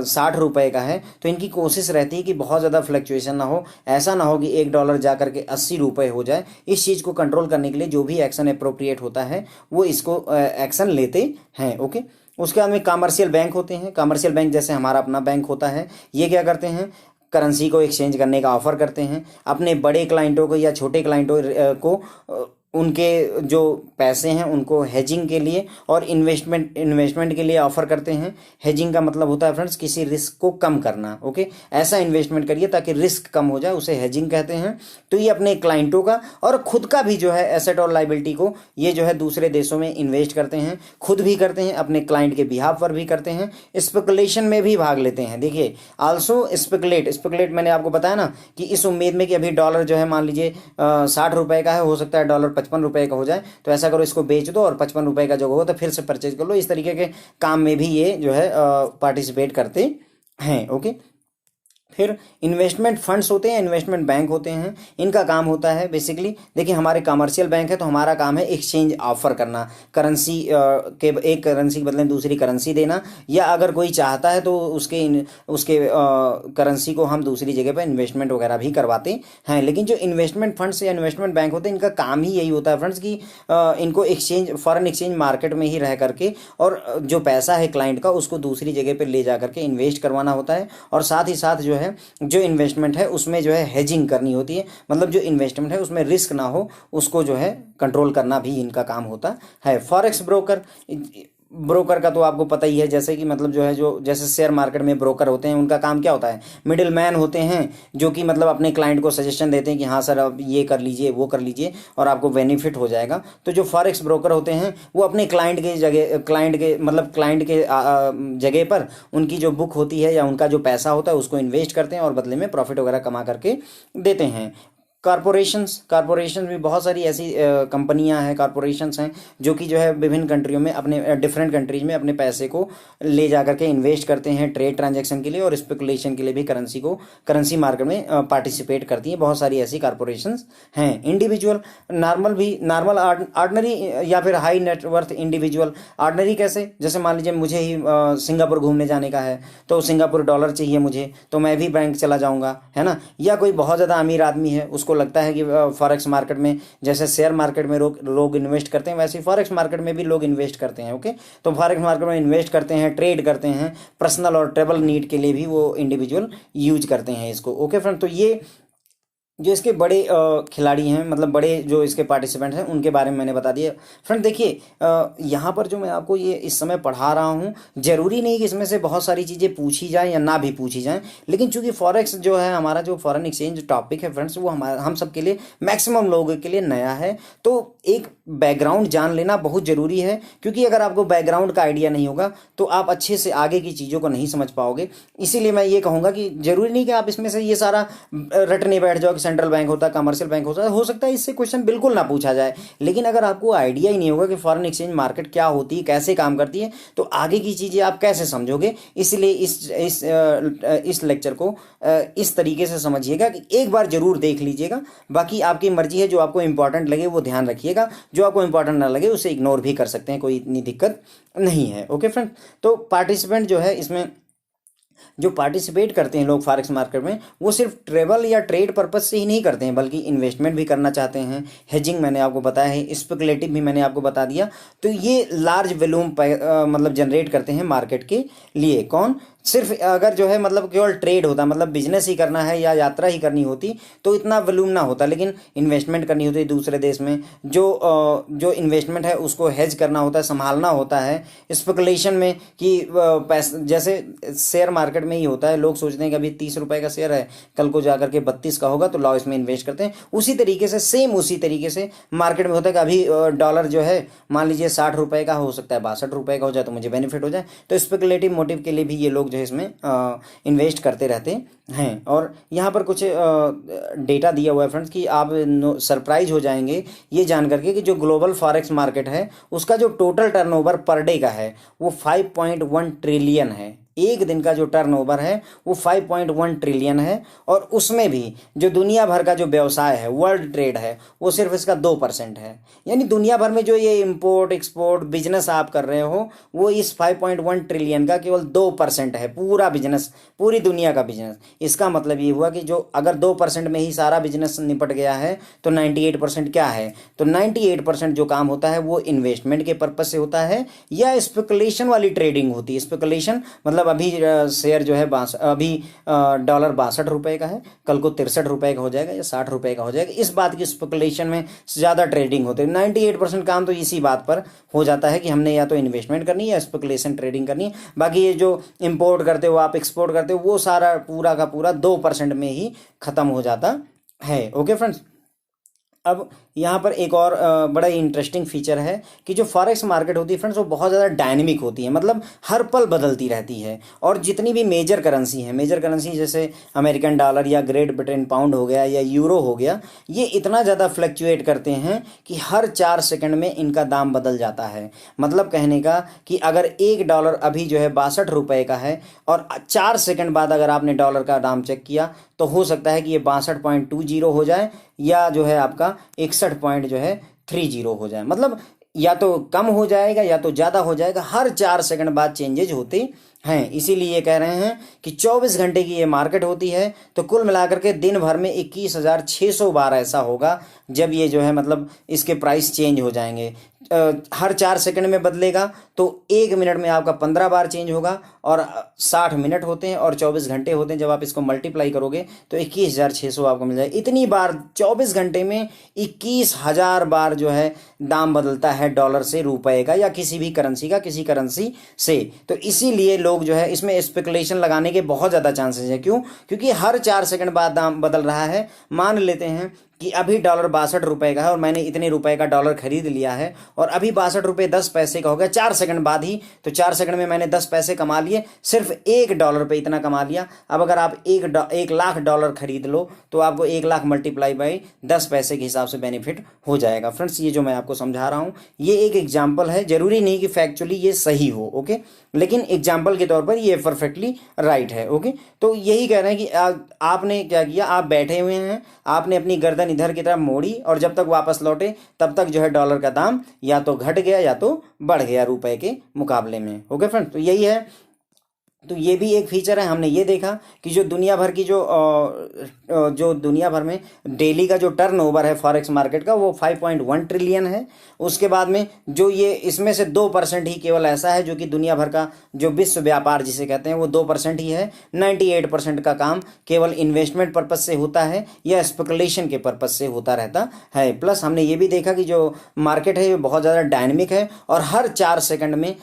60 रुपए का है, तो इनकी कोशिश रहती है कि बहुत ज़्यादा फ्लक्चुएशन ना हो, ऐसा ना हो कि $1 जा करके 80 रुपए हो जाए। इस चीज़ को कंट्रोल करने के लिए जो भी एक्शन अप्रोप्रिएट होता है वो इसको एक्शन लेते हैं। ओके, उसके बाद में कमर्शियल बैंक होते हैं। कमर्शियल बैंक जैसे हमारा अपना बैंक होता है, ये क्या करते हैं, करेंसी को एक्सचेंज करने का ऑफर करते हैं अपने बड़े क्लाइंटों को या छोटे क्लाइंटों को, उनके जो पैसे हैं उनको हेजिंग के लिए और इन्वेस्टमेंट के लिए ऑफर करते हैं। हेजिंग का मतलब होता है फ्रेंड्स किसी रिस्क को कम करना। ओके, ऐसा इन्वेस्टमेंट करिए ताकि रिस्क कम हो जाए, उसे हेजिंग कहते हैं। तो ये अपने क्लाइंटों का और खुद का भी जो है एसेट और लाइबिलिटी को ये जो है दूसरे देशों में इन्वेस्ट करते हैं, खुद भी करते हैं, अपने क्लाइंट के बिहाफ पर भी करते हैं, स्पेकुलेशन में भी भाग लेते हैं। देखिए आल्सो स्पेकुलेट मैंने आपको बताया ना कि इस उम्मीद में कि अभी डॉलर जो है मान लीजिए 60 रुपए का है, हो सकता है डॉलर 55 रुपए का हो जाए, तो ऐसा करो इसको बेच दो और 55 रुपए का जो हो तो फिर से परचेज कर लो। इस तरीके के काम में भी ये जो है पार्टिसिपेट करते हैं। ओके, फिर इन्वेस्टमेंट फंड्स होते हैं, इन्वेस्टमेंट बैंक होते हैं। इनका काम होता है बेसिकली, देखिए हमारे कमर्शियल बैंक है तो हमारा काम है एक्सचेंज ऑफर करना, करेंसी के एक करेंसी के बदले दूसरी करेंसी देना, या अगर कोई चाहता है तो उसके करेंसी को हम दूसरी जगह पर इन्वेस्टमेंट वगैरह भी करवाते हैं। लेकिन जो इन्वेस्टमेंट फंड्स या इन्वेस्टमेंट बैंक होते हैं इनका काम ही यही होता है फ्रेंड्स कि इनको एक्सचेंज फॉरेन एक्सचेंज मार्केट में ही रह करके और जो पैसा है क्लाइंट का उसको दूसरी जगह पर ले जा करके इन्वेस्ट करवाना होता है, और साथ ही साथ जो है है जो इन्वेस्टमेंट है उसमें जो है हेजिंग करनी होती है, मतलब जो इन्वेस्टमेंट है उसमें रिस्क ना हो उसको जो है कंट्रोल करना भी इनका काम होता है। फॉरेक्स ब्रोकर, ब्रोकर का तो आपको पता ही है, जैसे कि मतलब जो है जो जैसे शेयर मार्केट में ब्रोकर होते हैं उनका काम क्या होता है, मिडिल मैन होते हैं जो कि मतलब अपने क्लाइंट को सजेशन देते हैं कि हाँ सर अब ये कर लीजिए वो कर लीजिए और आपको बेनिफिट हो जाएगा। तो जो फॉरेक्स ब्रोकर होते हैं वो अपने क्लाइंट के जगह, क्लाइंट के जगह पर उनकी जो बुक होती है या उनका जो पैसा होता है उसको इन्वेस्ट करते हैं और बदले में प्रॉफिट वगैरह कमा करके देते हैं। कारपोरेशन भी बहुत सारी ऐसी कंपनियां हैं, कॉरपोरेशंस हैं जो कि जो है विभिन्न कंट्रियों में अपने डिफरेंट कंट्रीज में अपने पैसे को ले जा करके इन्वेस्ट करते हैं ट्रेड ट्रांजैक्शन के लिए और स्पेकुलेशन के लिए भी करेंसी मार्केट में पार्टिसिपेट करती हैं। बहुत सारी ऐसी कॉरपोरेशंस हैं। इंडिविजुअल, नॉर्मल ऑर्डनरी या फिर हाई नेटवर्थ इंडिविजुअल। ऑर्डनरी कैसे, जैसे मान लीजिए मुझे ही सिंगापुर घूमने जाने का है तो सिंगापुर डॉलर चाहिए मुझे, तो मैं भी बैंक चला जाऊंगा, है ना। या कोई बहुत ज़्यादा अमीर आदमी है उसको लगता है कि फॉरेक्स मार्केट में जैसे शेयर मार्केट में लोग इन्वेस्ट करते हैं वैसे ही फॉरेक्स मार्केट में भी लोग इन्वेस्ट करते हैं। ओके, तो फॉरेक्स मार्केट में इन्वेस्ट करते हैं, ट्रेड करते हैं, पर्सनल और ट्रेवल नीड के लिए भी वो इंडिविजुअल यूज करते हैं इसको। ओके फ्रेंड, तो ये जो इसके बड़े खिलाड़ी हैं, मतलब बड़े जो इसके पार्टिसिपेंट हैं उनके बारे में मैंने बता दिया। फ्रेंड देखिए, यहाँ पर जो मैं आपको ये इस समय पढ़ा रहा हूँ जरूरी नहीं कि इसमें से बहुत सारी चीज़ें पूछी जाए या ना भी पूछी जाएं, लेकिन चूंकि फॉरेक्स जो है हमारा जो फॉरेन एक्सचेंज टॉपिक है फ्रेंड्स वो हम सब के लिए, मैक्सिमम लोगों के लिए नया है, तो एक बैकग्राउंड जान लेना बहुत ज़रूरी है। क्योंकि अगर आपको बैकग्राउंड का आइडिया नहीं होगा तो आप अच्छे से आगे की चीज़ों को नहीं समझ पाओगे। इसीलिए मैं ये कहूँगा कि जरूरी नहीं कि आप इसमें से ये सारा रटने बैठ जाओ कि सेंट्रल बैंक होता है, कमर्शियल बैंक होता है, हो सकता है इससे क्वेश्चन बिल्कुल ना पूछा जाए। लेकिन अगर आपको आइडिया ही नहीं होगा कि फॉरेन एक्सचेंज मार्केट क्या होती है, कैसे काम करती है, तो आगे की चीज़ें आप कैसे समझोगे। इसलिए इस लेक्चर को इस तरीके से समझिएगा कि एक बार जरूर देख लीजिएगा, बाकी आपकी मर्जी है। जो आपको इंपॉर्टेंट लगे वो ध्यान रखिएगा, जो आपको इंपॉर्टेंट ना लगे उसे इग्नोर भी कर सकते हैं, कोई इतनी दिक्कत नहीं है। ओके फ्रेंड, तो पार्टिसिपेंट जो है इसमें जो पार्टिसिपेट करते हैं लोग फॉरेक्स मार्केट में वो सिर्फ ट्रेवल या ट्रेड पर्पज से ही नहीं करते हैं बल्कि इन्वेस्टमेंट भी करना चाहते हैं। हेजिंग मैंने आपको बताया है, स्पेकुलेटिव भी मैंने आपको बता दिया। तो ये लार्ज वॉल्यूम मतलब जनरेट करते हैं मार्केट के लिए। कौन? सिर्फ अगर जो है मतलब केवल ट्रेड होता, मतलब बिजनेस ही करना है या यात्रा ही करनी होती तो इतना वॉल्यूम ना होता, लेकिन इन्वेस्टमेंट करनी होती है दूसरे देश में, जो इन्वेस्टमेंट है उसको हेज करना होता है, संभालना होता है। स्पेकुलेशन में कि पैसे, जैसे शेयर मार्केट में ही होता है, लोग सोचते हैं कि अभी 30 रुपए का शेयर है, कल को जाकर के 32 का होगा तो लाओ इसमें इन्वेस्ट करते हैं। उसी तरीके से सेम उसी तरीके से मार्केट में होता है कि अभी डॉलर जो है मान लीजिए 60 रुपए का हो सकता है 62 रुपए का हो जाए तो मुझे बेनिफिट हो जाए। तो स्पेकुलेटिव मोटिव के लिए भी ये लोग जो है इसमें इन्वेस्ट करते रहते हैं। और यहाँ पर कुछ डेटा दिया हुआ है फ्रेंड्स कि आप सरप्राइज हो जाएंगे ये जान करके कि जो ग्लोबल फॉरेक्स मार्केट है उसका जो टोटल टर्नओवर पर डे का है वो 5.1 ट्रिलियन है। एक दिन का जो टर्नओवर है वो 5.1 ट्रिलियन है। और उसमें भी जो दुनिया भर का जो व्यवसाय है, वर्ल्ड ट्रेड है, वो सिर्फ इसका 2% है। यानी दुनिया भर में जो ये इंपोर्ट एक्सपोर्ट बिजनेस आप कर रहे हो वो इस 5.1 ट्रिलियन का केवल 2% है, पूरा बिजनेस, पूरी दुनिया का बिजनेस। इसका मतलब ये हुआ कि जो अगर 2% में ही सारा बिजनेस निपट गया है तो 98% क्या है? तो 98% जो काम होता है वो इन्वेस्टमेंट के पर्पज से होता है या स्पेकुलेशन वाली ट्रेडिंग होती है। स्पेकुलेशन मतलब अभी शेयर जो है अभी डॉलर 62 रुपए का है, कल को 63 रुपए का हो जाएगा या 60 रुपए का हो जाएगा, इस बात की स्पेकुलेशन में ज़्यादा ट्रेडिंग होती है। 98% काम तो इसी बात पर हो जाता है कि हमने या तो इन्वेस्टमेंट करनी है या स्पेकुलेशन ट्रेडिंग करनी है। बाकी ये जो इंपोर्ट करते हो आप, एक्सपोर्ट करते हो, वो सारा पूरा का पूरा 2% में ही खत्म हो जाता है। ओके फ्रेंड्स, अब यहाँ पर एक और बड़ा ही इंटरेस्टिंग फीचर है कि जो फॉरेक्स मार्केट होती है फ्रेंड्स वो बहुत ज़्यादा डायनेमिक होती है, मतलब हर पल बदलती रहती है। और जितनी भी मेजर करेंसी जैसे अमेरिकन डॉलर या ग्रेट ब्रिटेन पाउंड हो गया या यूरो हो गया, ये इतना ज़्यादा फ्लक्चुएट करते हैं कि हर 4 सेकंड में इनका दाम बदल जाता है। मतलब कहने का कि अगर $1 अभी जो है 62 रुपए का है और 4 सेकंड बाद अगर आपने डॉलर का दाम चेक किया तो हो सकता है कि ये 62.20 हो जाए या जो है आपका 61.30 हो जाए। मतलब या तो कम हो जाएगा या तो ज़्यादा हो जाएगा, हर 4 सेकंड बाद चेंजेज होते हैं, इसीलिए ये कह रहे हैं कि 24 घंटे की ये मार्केट होती है। तो कुल मिलाकर के दिन भर में 21,600 बार ऐसा होगा जब ये जो है मतलब इसके प्राइस चेंज हो जाएंगे। हर 4 सेकंड में बदलेगा तो 1 मिनट में आपका 15 बार चेंज होगा, और 60 मिनट होते हैं और 24 घंटे होते हैं। जब आप इसको मल्टीप्लाई करोगे तो 21,600 आपको मिल जाएगा। इतनी बार 24 घंटे में 21,000 बार जो है दाम बदलता है डॉलर से रुपए का, या किसी भी करेंसी का किसी करेंसी से। तो इसीलिए लोग जो है इसमें स्पेकुलेशन लगाने के बहुत ज़्यादा चांसेस है। क्यों? क्योंकि हर 4 सेकंड बाद दाम बदल रहा है। मान लेते हैं कि अभी डॉलर 62 रुपए का है और मैंने इतने रुपए का डॉलर खरीद लिया है, और अभी 62 रुपये 10 पैसे का हो गया 4 सेकंड बाद ही। तो 4 सेकंड में मैंने 10 पैसे कमा लिए, सिर्फ $1 पे इतना कमा लिया। अब अगर आप 1 लाख डॉलर खरीद लो तो आपको 1 लाख मल्टीप्लाई बाई 10 पैसे के हिसाब से बेनिफिट हो जाएगा। फ्रेंड्स, ये जो मैं आपको समझा रहा हूँ ये एक एग्जाम्पल है, जरूरी नहीं कि फैक्चुअली ये सही हो, ओके, लेकिन एग्जाम्पल के तौर पर ये परफेक्टली राइट है, ओके। तो यही कह रहे हैं कि आपने क्या किया, आप बैठे हुए हैं, आपने अपनी गर्दन इधर की तरफ मोड़ी, और जब तक वापस लौटे तब तक जो है डॉलर का दाम या तो घट गया या तो बढ़ गया रुपए के मुकाबले में, ओके फ्रेंड। तो यही है। तो ये भी एक फीचर है। हमने ये देखा कि जो दुनिया भर की जो दुनिया भर में डेली का जो टर्नओवर है फॉरेक्स मार्केट का वो 5.1 ट्रिलियन है। उसके बाद में जो ये इसमें से 2% ही केवल ऐसा है जो कि दुनिया भर का जो विश्व व्यापार जिसे कहते हैं वो 2% ही है। 98% का काम केवल इन्वेस्टमेंट पर्पज से होता है या स्पेकुलेशन के पर्पज से होता रहता है। प्लस हमने ये भी देखा कि जो मार्केट है ये बहुत ज़्यादा डायनेमिक है और हर 4 सेकंड में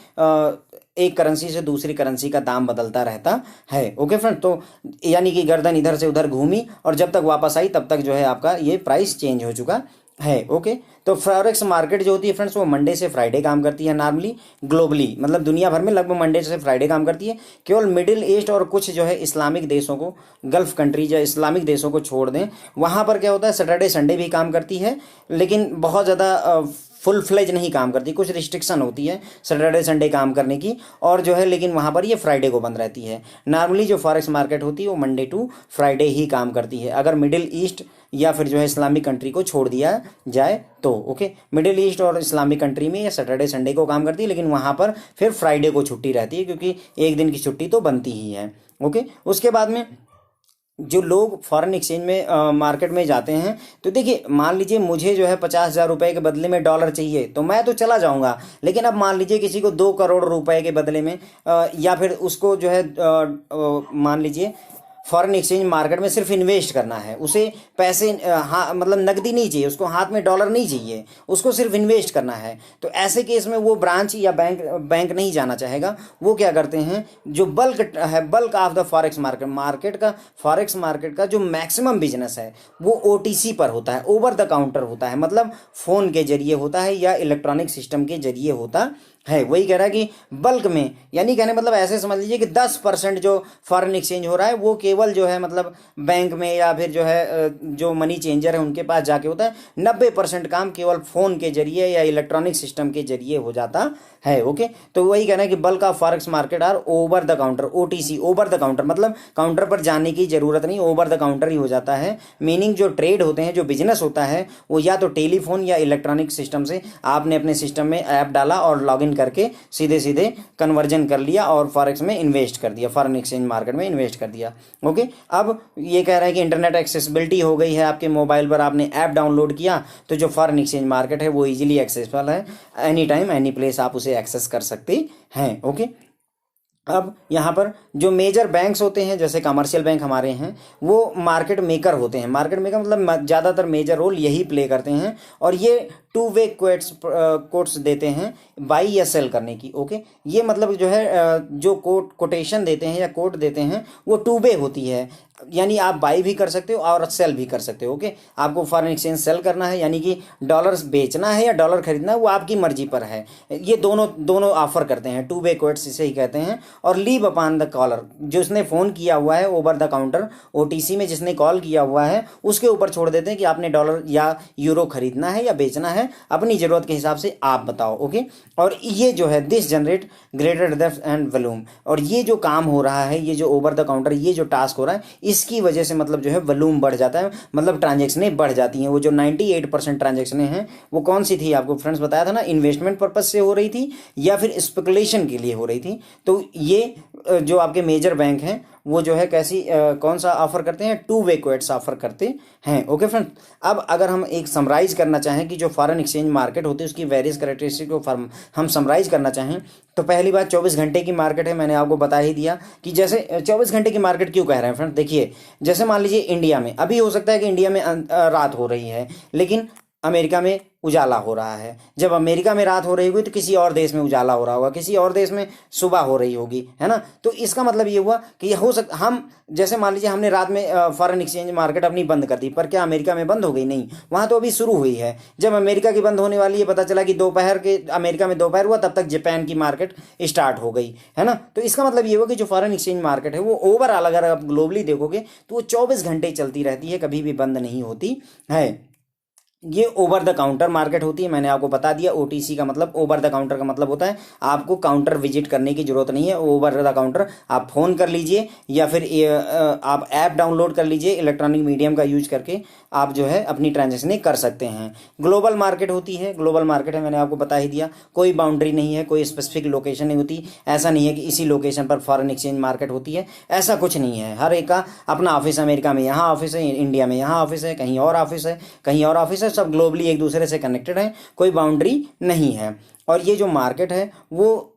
एक करेंसी से दूसरी करेंसी का दाम बदलता रहता है, ओके फ्रेंड। तो यानी कि गर्दन इधर से उधर घूमी और जब तक वापस आई तब तक जो है आपका ये प्राइस चेंज हो चुका है, ओके। तो फॉरेक्स मार्केट जो होती है फ्रेंड्स वो मंडे से फ्राइडे काम करती है नॉर्मली, ग्लोबली मतलब दुनिया भर में लगभग मंडे से फ्राइडे काम करती है। केवल मिडिल ईस्ट और कुछ जो है इस्लामिक देशों को, गल्फ कंट्रीज या इस्लामिक देशों को छोड़ दें, वहाँ पर क्या होता है सैटरडे संडे भी काम करती है, लेकिन बहुत ज़्यादा फुल फ्लेज नहीं काम करती, कुछ रिस्ट्रिक्शन होती है सैटरडे संडे काम करने की, और जो है लेकिन वहाँ पर ये फ्राइडे को बंद रहती है। नॉर्मली जो फॉरेक्स मार्केट होती है वो मंडे टू फ्राइडे ही काम करती है, अगर मिडिल ईस्ट या फिर जो है इस्लामिक कंट्री को छोड़ दिया जाए तो, ओके। मिडिल ईस्ट और इस्लामिक कंट्री में ये सैटरडे संडे को काम करती है, लेकिन वहाँ पर फिर फ्राइडे को छुट्टी रहती है, क्योंकि एक दिन की छुट्टी तो बनती ही है, ओके। उसके बाद में जो लोग फॉरेन एक्सचेंज में मार्केट में जाते हैं, तो देखिए मान लीजिए मुझे जो है 50,000 रुपए के बदले में डॉलर चाहिए तो मैं तो चला जाऊंगा, लेकिन अब मान लीजिए किसी को 2 करोड़ रुपए के बदले में या फिर उसको जो है मान लीजिए फॉरेन एक्सचेंज मार्केट में सिर्फ इन्वेस्ट करना है, उसे पैसे हाँ मतलब नकदी नहीं चाहिए, उसको हाथ में डॉलर नहीं चाहिए, उसको सिर्फ इन्वेस्ट करना है। तो ऐसे केस में वो ब्रांच या बैंक नहीं जाना चाहेगा। वो क्या करते हैं, जो बल्क है, bulk of the forex market का फॉरेक्स मार्केट का जो मैक्सिमम बिजनेस है वो OTC पर होता है, ओवर द काउंटर होता है, मतलब फ़ोन के जरिए होता है या इलेक्ट्रॉनिक सिस्टम के जरिए होता है। वही कह रहा है कि बल्क में, यानी कहने मतलब ऐसे समझ लीजिए कि 10% जो फॉरेन एक्सचेंज हो रहा है वो केवल जो है मतलब बैंक में या फिर जो है जो मनी चेंजर है उनके पास जाके होता है। 90% काम केवल फ़ोन के जरिए या इलेक्ट्रॉनिक सिस्टम के जरिए हो जाता है, ओके। तो वही कहना है कि bulk of forex market are over the counter, OTC over the counter, मतलब काउंटर पर जाने की जरूरत नहीं, ओवर द काउंटर ही हो जाता है। मीनिंग जो ट्रेड होते हैं, जो बिजनेस होता है वो या तो टेलीफोन या इलेक्ट्रॉनिक सिस्टम से आपने अपने सिस्टम में ऐप डाला और लॉगिन करके सीधे सीधे कन्वर्जन कर लिया और फॉरेक्स में इन्वेस्ट कर दिया, फॉरेन एक्सचेंज मार्केट में इन्वेस्ट कर दिया, ओके। अब ये कह रहा है कि इंटरनेट एक्सेसिबिलिटी हो गई है, आपके मोबाइल पर आपने ऐप डाउनलोड किया तो जो फॉरेन एक्सचेंज मार्केट है वो इजीली एक्सेसिबल है, एनी टाइम एनी प्लेस आप उसे एक्सेस कर सकते हैं, ओके। अब यहाँ पर जो मेजर बैंक्स होते हैं जैसे कमर्शियल बैंक हमारे हैं वो मार्केट मेकर होते हैं। मार्केट मेकर मतलब ज़्यादातर मेजर रोल यही प्ले करते हैं, और ये 2 वे कोट्स देते हैं बाई या सेल करने की, ओके। ये मतलब जो है जो कोटेशन देते हैं या कोट देते हैं वो 2 वे होती है, यानी आप बाई भी कर सकते हो और सेल भी कर सकते हो, ओके। आपको फॉरेन एक्सचेंज सेल करना है यानी कि डॉलर्स बेचना है या डॉलर खरीदना है वो आपकी मर्जी पर है। ये दोनों ऑफर करते हैं, 2 वे कोट्स इसे ही कहते हैं। और लीव अपॉन द कॉलर, जिसने फ़ोन किया हुआ है ओवर द काउंटर OTC में जिसने कॉल किया हुआ है उसके ऊपर छोड़ देते हैं कि आपने डॉलर या यूरो खरीदना है या बेचना है, अपनी ज़रूरत के हिसाब से आप बताओ, ओके। और ये जो है this generate greater depth and volume, और ये जो काम हो रहा है, ये जो ओवर द काउंटर ये जो टास्क हो रहा है इसकी वजह से मतलब जो है वॉल्यूम बढ़ जाता है, मतलब ट्रांजेक्शनें बढ़ जाती हैं। वो जो 98% ट्रांजेक्शनें हैं वो कौन सी थी, आपको फ्रेंड्स बताया था ना, इन्वेस्टमेंट पर्पज से हो रही थी या फिर स्पेकुलेशन के लिए हो रही थी। तो ये जो आपके मेजर बैंक हैं वो जो है कैसी कौन सा ऑफर करते हैं, टू वे क्वेट्स ऑफर करते हैं। ओके फ्रेंड, अब अगर हम एक समराइज करना चाहें कि जो फॉरेन एक्सचेंज मार्केट होती है उसकी वेरियस कैरेक्टरिस्टिक को हम समराइज करना चाहें, तो पहली बात 24 घंटे की मार्केट है, मैंने आपको बता ही दिया कि जैसे 24 घंटे की मार्केट क्यों कह रहे हैं फ्रेंड। देखिए जैसे मान लीजिए इंडिया में अभी हो सकता है कि इंडिया में रात हो रही है, लेकिन अमेरिका में उजाला हो रहा है। जब अमेरिका में रात हो रही होगी तो किसी और देश में उजाला हो रहा होगा, किसी और देश में सुबह हो रही होगी, है ना। तो इसका मतलब ये हुआ कि हो सकता हम जैसे मान लीजिए हमने रात में फॉरेन एक्सचेंज मार्केट अपनी बंद कर दी, पर क्या अमेरिका में बंद हो गई? नहीं, वहां तो अभी शुरू हुई है। जब अमेरिका की बंद होने वाली है, पता चला कि दोपहर के अमेरिका में दोपहर हुआ, तब तक जापान की मार्केट स्टार्ट हो गई, है ना। तो इसका मतलब ये हुआ कि जो फॉरेन एक्सचेंज मार्केट है वो ओवरऑल अगर आप ग्लोबली देखोगे तो वो 24 घंटे चलती रहती है, कभी भी बंद नहीं होती है। ये ओवर द काउंटर मार्केट होती है, मैंने आपको बता दिया। ओटीसी का मतलब ओवर द काउंटर का मतलब होता है आपको काउंटर विजिट करने की जरूरत नहीं है। ओवर द काउंटर आप फोन कर लीजिए या फिर आप ऐप डाउनलोड कर लीजिए, इलेक्ट्रॉनिक मीडियम का यूज करके आप जो है अपनी ट्रांजेक्शन कर सकते हैं। ग्लोबल मार्केट होती है, ग्लोबल मार्केट है, मैंने आपको बता ही दिया। कोई बाउंड्री नहीं है, कोई स्पेसिफिक लोकेशन नहीं होती। ऐसा नहीं है कि इसी लोकेशन पर फॉरेन एक्सचेंज मार्केट होती है, ऐसा कुछ नहीं है। हर एक का अपना ऑफिस, अमेरिका में यहाँ ऑफिस है, इंडिया में यहाँ ऑफिस है, कहीं और ऑफिस है, कहीं और ऑफिस है, सब ग्लोबली एक दूसरे से कनेक्टेड है, कोई बाउंड्री नहीं है। और ये जो मार्केट है वो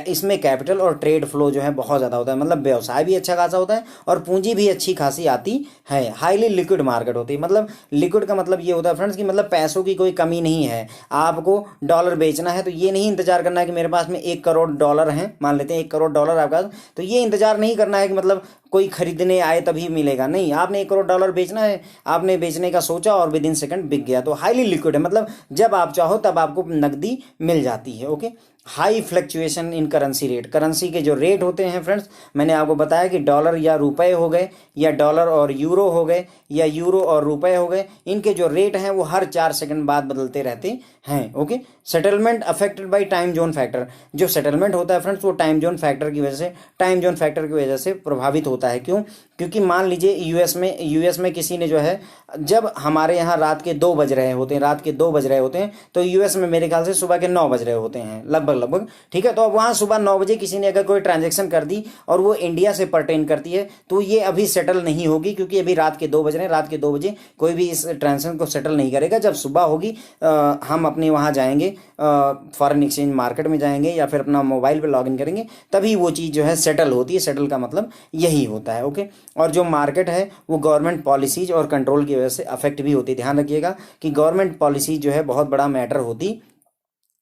इसमें कैपिटल और ट्रेड फ्लो जो है बहुत ज़्यादा होता है, मतलब व्यवसाय भी अच्छा खासा होता है और पूंजी भी अच्छी खासी आती है। हाईली लिक्विड मार्केट होती है, मतलब लिक्विड का मतलब ये होता है फ्रेंड्स कि मतलब पैसों की कोई कमी नहीं है। आपको डॉलर बेचना है तो ये नहीं इंतजार करना है कि मेरे पास में 1 करोड़ डॉलर हैं, मान लेते हैं 1 करोड़ डॉलर आपके पास, तो ये इंतजार नहीं करना है कि मतलब कोई खरीदने आए तभी मिलेगा। नहीं, आपने 1 करोड़ डॉलर बेचना है, आपने बेचने का सोचा और विद इन सेकंड बिक गया। तो हाईली लिक्विड है, मतलब जब आप चाहो तब आपको नकदी मिल जाती है। Okay, high fluctuation in currency rate, currency के जो रेट होते हैं फ्रेंड्स, मैंने आपको बताया कि डॉलर या रुपए हो गए या डॉलर और यूरो हो गए या यूरो और रुपए हो गए, इनके जो रेट हैं वो हर 4 सेकंड बाद बदलते रहते हैं। Okay, settlement affected by time zone factor, जो सेटलमेंट होता है फ्रेंड्स वो टाइम जोन फैक्टर की वजह से प्रभावित होता है। क्यों? क्योंकि मान लीजिए यूएस में किसी ने जो है, जब हमारे यहाँ रात के 2 बज रहे होते हैं, तो यूएस में मेरे ख्याल से सुबह के 9 बज रहे होते हैं लगभग, ठीक है। तो अब वहाँ सुबह 9 बजे किसी ने अगर कोई ट्रांजेक्शन कर दी और वो इंडिया से परटेन करती है तो ये अभी सेटल नहीं होगी, क्योंकि अभी रात के 2 बज रहे हैं। रात के 2 बजे कोई भी इस ट्रांजेक्शन को सेटल नहीं करेगा। जब सुबह होगी हम अपने वहाँ जाएंगे, फॉरेन एक्सचेंज मार्केट में जाएंगे या फिर अपना मोबाइल पे लॉगिन करेंगे, तभी वो चीज़ जो है सेटल होती है। सेटल का मतलब यही होता है। ओके, और जो मार्केट है वो गवर्नमेंट पॉलिसीज और कंट्रोल की वजह से अफेक्ट भी होती है। ध्यान रखिएगा कि गवर्नमेंट पॉलिसीज जो है बहुत बड़ा मैटर होती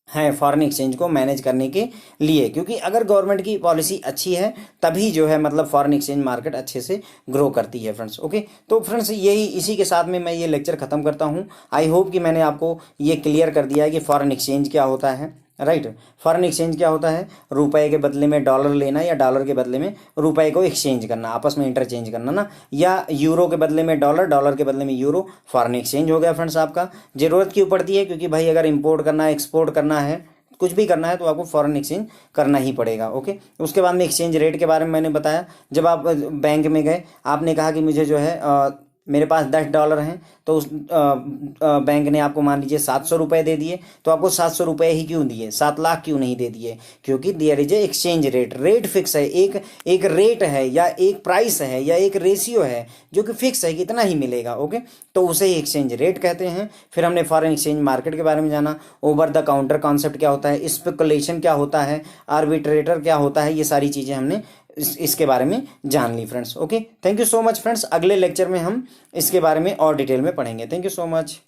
है फॉरेन एक्सचेंज को मैनेज करने के लिए, क्योंकि अगर गवर्नमेंट की पॉलिसी अच्छी है तभी जो है मतलब फॉरेन एक्सचेंज मार्केट अच्छे से ग्रो करती है फ्रेंड्स। ओके, तो फ्रेंड्स यही इसी के साथ में मैं ये लेक्चर खत्म करता हूँ। आई होप कि मैंने आपको ये क्लियर कर दिया है कि फॉरेन एक्सचेंज क्या होता है। राइट, फॉरेन एक्सचेंज क्या होता है? रुपए के बदले में डॉलर लेना या डॉलर के बदले में रुपए को एक्सचेंज करना, आपस में इंटरचेंज करना ना, या यूरो के बदले में डॉलर, डॉलर के बदले में यूरो, फॉरेन एक्सचेंज हो गया फ्रेंड्स आपका। जरूरत क्यों पड़ती है? क्योंकि भाई अगर इंपोर्ट करना है, एक्सपोर्ट करना है, कुछ भी करना है तो आपको फॉरेन एक्सचेंज करना ही पड़ेगा। ओके, उसके बाद में एक्सचेंज रेट के बारे में मैंने बताया। जब आप बैंक में गए, आपने कहा कि मुझे जो है मेरे पास $10 हैं, तो उस बैंक ने आपको मान लीजिए 700 रुपये दे दिए, तो आपको 700 रुपये ही क्यों दिए? 7 लाख क्यों नहीं दे दिए? क्योंकि there is a exchange rate fix है, एक रेट है या एक प्राइस है या एक रेशियो है जो कि फिक्स है, कितना ही मिलेगा। ओके, तो उसे ही एक्सचेंज रेट कहते हैं। फिर हमने फॉरेन एक्सचेंज मार्केट के बारे में जाना, ओवर द काउंटर कॉन्सेप्ट क्या होता है, स्पेकुलेशन क्या होता है, आर्बिट्रेटर क्या होता है, ये सारी चीज़ें हमने इसके बारे में जान ली friends. Okay, thank you so much friends. अगले लेक्चर में हम इसके बारे में और डिटेल में पढ़ेंगे। Thank you so much.